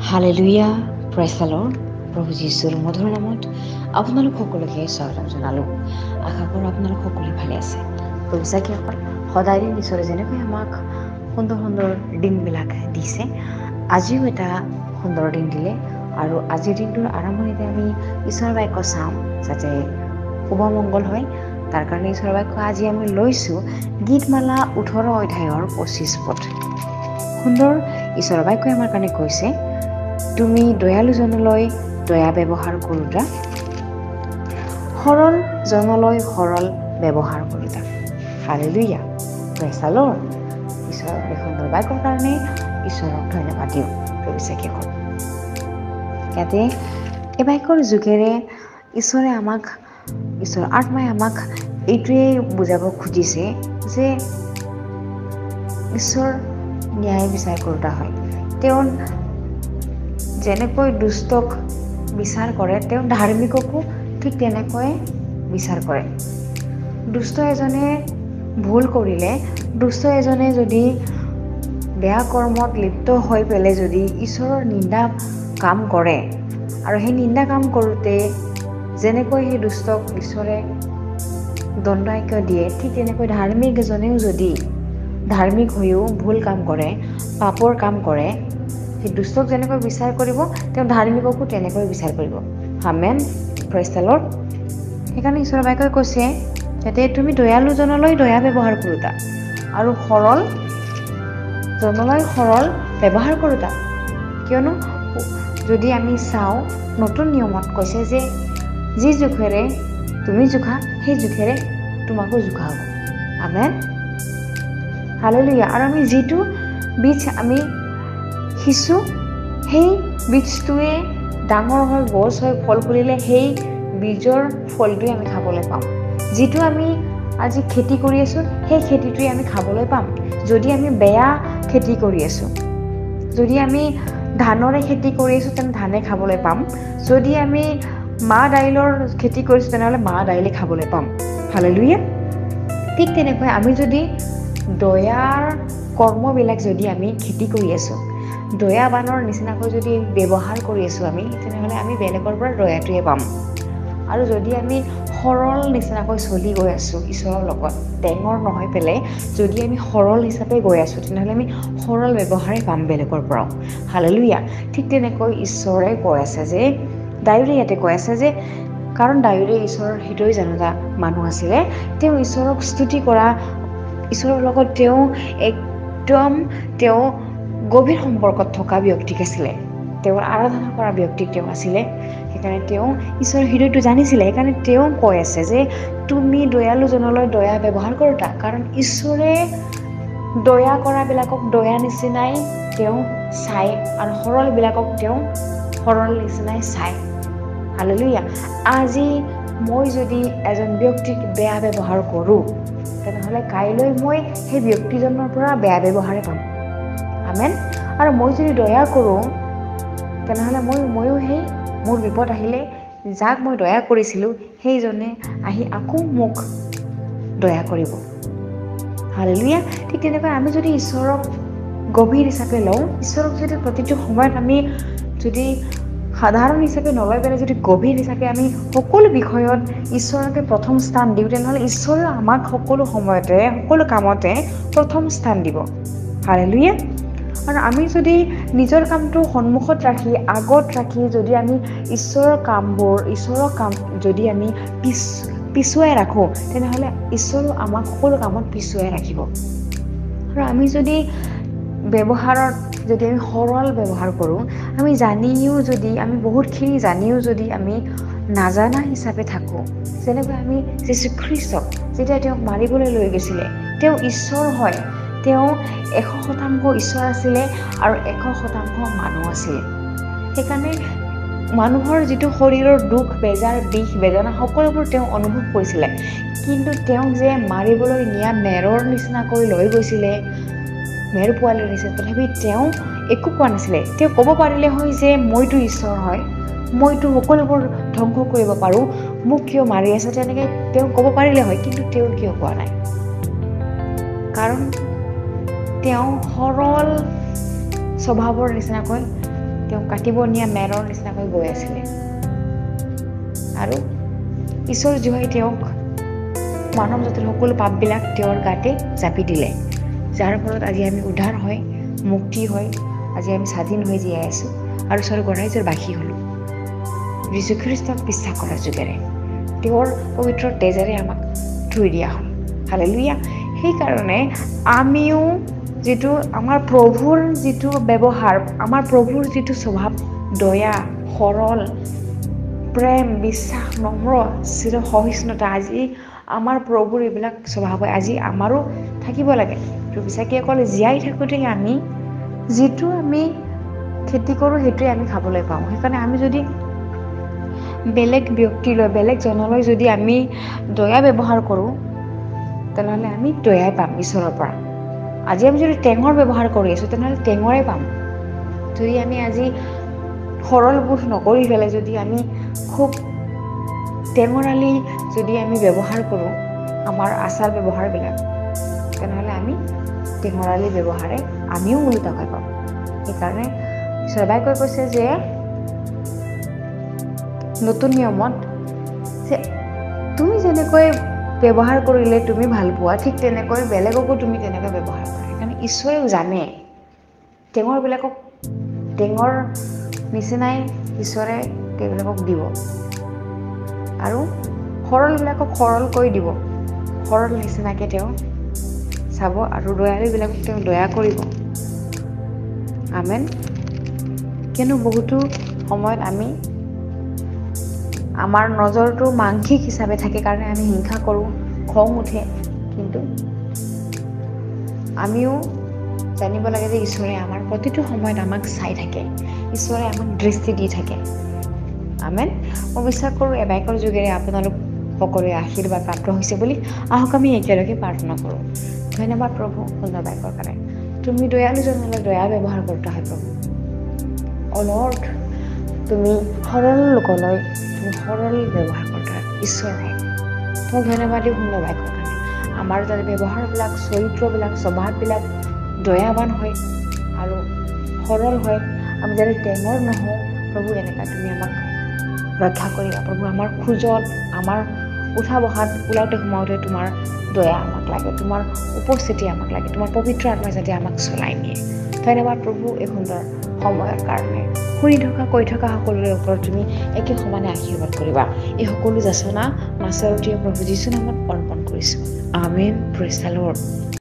Hallelujah, praise the lord. প্ৰভু যীশুৰ মধুৰ নামত আপোনালোক সকলোকে স্বাগতম জনালোঁ। আশা কৰোঁ আপোনালোক সকলোৱে ভালে আছে। প্ৰভু চাকিসকল, সদায় দিন ঈশ্বৰে যেনেকৈ আমাক সুন্দৰ সুন্দৰ দিনবিলাক দিছে, আজিও এটা সুন্দৰ দিন দিলে আৰু আজিৰ দিনটোৰ আৰম্ভণিতে আমি ঈশ্বৰৰ বাক্য চাওঁ যাতে শুভ মংগল হয়। তাৰ কাৰণে ঈশ্বৰৰ বাক্য আজি আমি লৈছোঁ গীতমালা 18 অধ্যায়ৰ 25 পদ। সুন্দৰ ঈশ্বৰৰ বাক্যই আমাৰ কাৰণে কৈছে, তুমি দয়ালুজনলৈ দয়া ব্যৱহাৰ কৰোঁতা, সৰল জনলৈ সৰল ব্যৱহাৰ কৰোঁতা। Hallelujah, praise the lord. ঈশ্বৰৰ এই সুন্দৰ বাক্যৰ কাৰণে ঈশ্বৰক ধন্যবাদ দিওঁ। প্ৰভু চাকিসকল, ইয়াতে এই বাক্যৰ যোগেৰে ঈশ্বৰৰ আত্মাই আমাক এইটোৱেই বুজাব খুজিছে যে ঈশ্বৰ ন্যায় বিচাৰ কৰোঁতা হয়। তেওঁ যেনেকৈ দুষ্টক বিচাৰ কৰে, তেওঁ ধাৰ্মিককো ঠিক তেনেকৈ বিচাৰ কৰে। দুষ্ট এজনে ভুল কৰিলে, দুষ্ট এজনে যদি বেয়া কৰ্মত লিপ্ত হৈ পেলাই যদি ঈশ্বৰৰ নিন্দা কাম কৰে আৰু সেই নিন্দা কাম কৰোঁতে যেনেকৈ সেই দুষ্টক ঈশ্বৰে দণ্ডাজ্ঞ দিয়ে, ঠিক তেনেকৈ ধাৰ্মিক এজনেও যদি ধাৰ্মিক হৈও ভুল কাম কৰে, পাপৰ কাম কৰে, সেই দুষ্টক যেনেকৈ বিচাৰ কৰিব, তেওঁ ধাৰ্মিককো তেনেকৈ বিচাৰ কৰিব। আমেন, প্ৰেজ দ্য লৰ্ড। সেইকাৰণে ঈশ্বৰৰ বাক্যই কৈছে যাতে তুমি দয়ালুজনলৈ দয়া ব্যৱহাৰ কৰোঁতা আৰু সৰল জনলৈ সৰল ব্যৱহাৰ কৰোঁতা। কিয়নো যদি আমি চাওঁ, নতুন নিয়মত কৈছে যে যি জোখেৰে তুমি জোখা, সেই জোখেৰে তোমাকো জোখা হ'ব। আমেন, হালেলুয়া। আৰু আমি যিটো বীজ আমি সিঁচো, সেই বীজটোৱে ডাঙৰ হৈ গছ হৈ ফল ফুলিলে সেই বীজৰ ফলটোৱে আমি খাবলৈ পাম। যিটো আমি আজি খেতি কৰি আছোঁ, সেই খেতিটোৱে আমি খাবলৈ পাম। যদি আমি বেয়া খেতি কৰি আছোঁ, যদি আমি ধানৰে খেতি কৰি আছোঁ, তেনে ধানে খাবলৈ পাম। যদি আমি মাহ দাইলৰ খেতি কৰিছোঁ, তেনেহ'লে মাহ দাইলে খাবলৈ পাম। হালেলুয়া। ঠিক তেনেকৈ আমি যদি দয়াৰ কৰ্মবিলাক যদি আমি খেতি কৰি আছোঁ, দয়াবানৰ নিচিনাকৈ যদি ব্যৱহাৰ কৰি আছোঁ আমি, তেনেহ'লে আমি বেলেগৰ পৰা দয়াটোৱে পাম। আৰু যদি আমি সৰল নিচিনাকৈ চলি গৈ আছোঁ ঈশ্বৰৰ লগত, টেঙৰ নহয় পেলাই যদি আমি সৰল হিচাপে গৈ আছোঁ, তেনেহ'লে আমি সৰল ব্যৱহাৰেই পাম বেলেগৰ পৰাও। হালেলুয়া। ঠিক তেনেকৈ ঈশ্বৰে কৈ আছে যে, ডায়ুৰে ইয়াতে কৈ আছে যে, কাৰণ ডায়ুৰে ঈশ্বৰৰ হৃদয় জনতা মানুহ আছিলে, তেওঁ ঈশ্বৰক স্তুতি কৰা, ঈশ্বৰৰ লগত তেওঁ গভীৰ সম্পৰ্কত থকা ব্যক্তিক আছিলে, তেওঁৰ আৰাধনা কৰা ব্যক্তিক তেওঁ আছিলে। সেইকাৰণে তেওঁ ঈশ্বৰৰ হৃদয়টো জানিছিলে। সেইকাৰণে তেওঁ কৈ আছে যে তুমি দয়ালুজনলৈ দয়া ব্যৱহাৰ কৰোঁতা, কাৰণ ঈশ্বৰে দয়া কৰাবিলাকক দয়া নিচিনাই তেওঁ চায় আৰু সৰলবিলাকক তেওঁ সৰল নিচিনাই চায়। হালেলুয়া। আজি মই যদি এজন ব্যক্তিক বেয়া ব্যৱহাৰ কৰোঁ, তেনেহ'লে কাইলৈ মই সেই ব্যক্তিজনৰ পৰা বেয়া ব্যৱহাৰে পাম। আমেন। আৰু মই যদি দয়া কৰোঁ, তেনেহ'লে ময়ো সেই মোৰ বিপদ আহিলে যাক মই দয়া কৰিছিলোঁ, সেইজনে আহি আকৌ মোক দয়া কৰিব। হালেলুয়া। ঠিক তেনেকৈ আমি যদি ঈশ্বৰক গভীৰ হিচাপে লওঁ, ঈশ্বৰক যদি প্ৰতিটো সময়ত আমি যদি সাধাৰণ হিচাপে নলৈ পেলাই যদি গভীৰ হিচাপে আমি সকলো বিষয়ত ঈশ্বৰকে প্ৰথম স্থান দিওঁ, তেনেহ'লে ঈশ্বৰে আমাক সকলো সময়তে সকলো কামতে প্ৰথম স্থান দিব। হালেলুয়া। আৰু আমি যদি নিজৰ কামটো সন্মুখত ৰাখি, আগত ৰাখি যদি আমি ঈশ্বৰৰ কাম যদি আমি পিছুৱাই ৰাখোঁ, তেনেহ'লে ঈশ্বৰেও আমাক সকলো কামত পিছুৱাই ৰাখিব। আৰু আমি যদি ব্যৱহাৰত যদি আমি সৰল ব্যৱহাৰ কৰোঁ, আমি বহুতখিনি জানিও যদি আমি নাজানা হিচাপে থাকোঁ, যেনেকৈ আমি যীশুখ্ৰীষ্টক যেতিয়া তেওঁক মাৰিবলৈ লৈ গৈছিলে, তেওঁ ঈশ্বৰ হয়, তেওঁ 100% ঈশ্বৰ আছিলে আৰু 100% মানুহ আছিলে। সেইকাৰণে মানুহৰ যিটো শৰীৰৰ দুখ বেজাৰ, বিষ বেদনা সকলোবোৰ তেওঁ অনুভৱ কৰিছিলে। কিন্তু তেওঁক যে মাৰিবলৈ নিয়া মেৰৰ নিচিনাকৈ লৈ গৈছিলে, মেৰ পোৱালিৰ নিচিনা, তথাপি তেওঁ একো কোৱা নাছিলে। তেওঁ ক'ব পাৰিলে হয় যে মইতো ঈশ্বৰ হয়, মইতো সকলোবোৰ ধ্বংস কৰিব পাৰোঁ, মোক কিয় মাৰি আছে, তেনেকৈ তেওঁ ক'ব পাৰিলে হয়। কিন্তু তেওঁ কিয় কোৱা নাই? কাৰণ তেওঁ সৰল স্বভাৱৰ নিচিনাকৈ তেওঁ কাটিব নিয়া মেৰৰ নিচিনাকৈ গৈ আছিলে আৰু ঈশ্বৰ জোৱাই তেওঁক মানৱ জাতিৰ সকলো পাপবিলাক তেওঁৰ গাতে জাপি দিলে, যাৰ ফলত আজি আমি উদ্ধাৰ হয়, মুক্তি হয়, আজি আমি স্বাধীন হৈ জীয়াই আছোঁ আৰু স্বৰ্গৰ ৰাজ্যৰ বাসী হ'লোঁ যীশুখ্ৰীষ্টক বিশ্বাস কৰাৰ যোগেৰে। তেওঁৰ পবিত্ৰ তেজেৰে আমাক ধুই দিয়া হ'ল। হালেলুয়া। সেইকাৰণে আমিও যিটো আমাৰ প্ৰভুৰ যিটো ব্যৱহাৰ, আমাৰ প্ৰভুৰ যিটো স্বভাৱ, দয়া, সৰল, প্ৰেম, বিশ্বাস, নম্ৰ, চিৰ সহিষ্ণুতা, আজি আমাৰ প্ৰভুৰ এইবিলাক স্বভাৱ হয়, আজি আমাৰো থাকিব লাগে। বিশ্বাসীসকলে জীয়াই থাকোঁতেই আমি যিটো আমি খেতি কৰোঁ সেইটোৱে আমি খাবলৈ পাওঁ। সেইকাৰণে আমি যদি বেলেগ ব্যক্তিলৈ, বেলেগ জনলৈ যদি আমি দয়া ব্যৱহাৰ কৰোঁ, তেনেহ'লে আমি দয়াই পাম ঈশ্বৰৰ পৰা। আজি আমি যদি টেঙৰ ব্যৱহাৰ কৰি আছোঁ, তেনেহ'লে টেঙৰে পাম। যদি আমি আজি সৰল বোধ নকৰি পেলাই যদি আমি খুব টেঙৰালি যদি আমি ব্যৱহাৰ কৰোঁ আমাৰ আচাৰ ব্যৱহাৰবিলাক, তেনেহ'লে আমি টেঙৰালি ব্যৱহাৰে আমিও ওলোটাকৈ পাম। সেইকাৰণে ঈশ্বৰে কৈ কৈছে যে নতুন নিয়মত যে তুমি যেনেকৈ ব্যৱহাৰ কৰিলে তুমি ভাল পোৱা, ঠিক তেনেকৈ বেলেগকো তুমি তেনেকৈ ব্যৱহাৰ কৰা। সেইকাৰণে ঈশ্বৰেও জানে টেঙৰবিলাকক টেঙৰ নিচিনাই ঈশ্বৰে তেওঁবিলাকক দিব আৰু সৰলবিলাকক সৰলকৈ দিব, সৰল নিচিনাকৈ তেওঁ চাব আৰু দয়ালুবিলাকক তেওঁ দয়া কৰিব। আমেন। কিয়নো বহুতো সময়ত আমি আমাৰ নজৰটো মাংসিক হিচাপে থাকে কাৰণে আমি হিংসা কৰোঁ, খং উঠে, কিন্তু আমিও জানিব লাগে যে ঈশ্বৰে আমাৰ প্ৰতিটো সময়ত আমাক চাই থাকে, ঈশ্বৰে আমাক দৃষ্টি দি থাকে। আমেন। মই বিশ্বাস কৰোঁ এই বাক্যৰ যোগেৰে আপোনালোক সকলোৱে আশীৰ্বাদ প্ৰাপ্ত হৈছে বুলি। আহক আমি একেলগে প্ৰাৰ্থনা কৰোঁ। ধন্যবাদ প্ৰভু সুন্দৰ বাক্যৰ কাৰণে। তুমি দয়ালুজনলৈ দয়া ব্যৱহাৰ কৰোঁতা হয় প্ৰভু। অ লৰ্ড, তুমি সৰল লোকলৈ তুমি সৰল ব্যৱহাৰ কৰোঁতা ঈশ্বৰ হয়। তোমাক ধন্যবাদ দিওঁ সুন্দৰ বাক্যৰ কাৰণে। আমাৰ যাতে ব্যৱহাৰবিলাক, চৰিত্ৰবিলাক, স্বভাৱবিলাক দয়াৱান হয় আৰু সৰল হয়, আমি যাতে টেঙৰ নহওঁ প্ৰভু, এনেকুৱা তুমি আমাক ৰক্ষা কৰিবা প্ৰভু। আমাৰ খোজত, আমাৰ উঠা বহাত, ওলাওঁতে সোমাওঁতে তোমাৰ দয়া আমাক লাগে, তোমাৰ উপস্থিতি আমাক লাগে, তোমাৰ পবিত্ৰ আত্মা যাতে আমাক চলাই নিয়ে। ধন্যবাদ প্ৰভু এই সুন্দৰ সময়ৰ কাৰণে। শুনি থকা, কৈ থকা সকলোৰে ওপৰত তুমি একে সমানে আশীৰ্বাদ কৰিবা। এই সকলো যাচনা নাচাৰতীয় প্ৰভু যীশু নামত অৰ্পণ কৰিছোঁ। আমেন। Praise the lord.